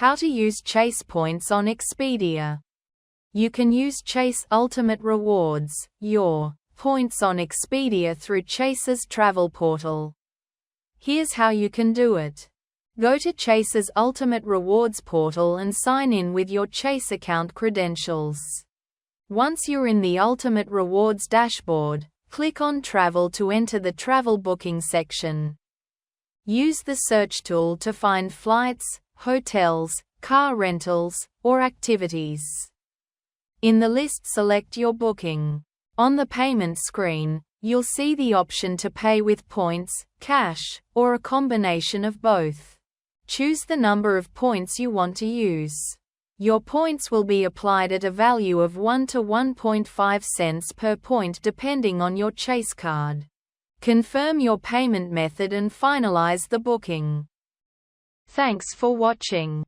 How to use Chase points on Expedia. You can use Chase Ultimate Rewards, your points on Expedia through Chase's travel portal. Here's how you can do it. Go to Chase's Ultimate Rewards portal and sign in with your Chase account credentials. Once you're in the Ultimate Rewards dashboard, click on Travel to enter the travel booking section. Use the search tool to find flights, hotels, car rentals, or activities. In the list, select your booking. On the payment screen, you'll see the option to pay with points, cash, or a combination of both. Choose the number of points you want to use. Your points will be applied at a value of 1 to 1.5 cents per point depending on your Chase card. Confirm your payment method and finalize the booking. Thanks for watching.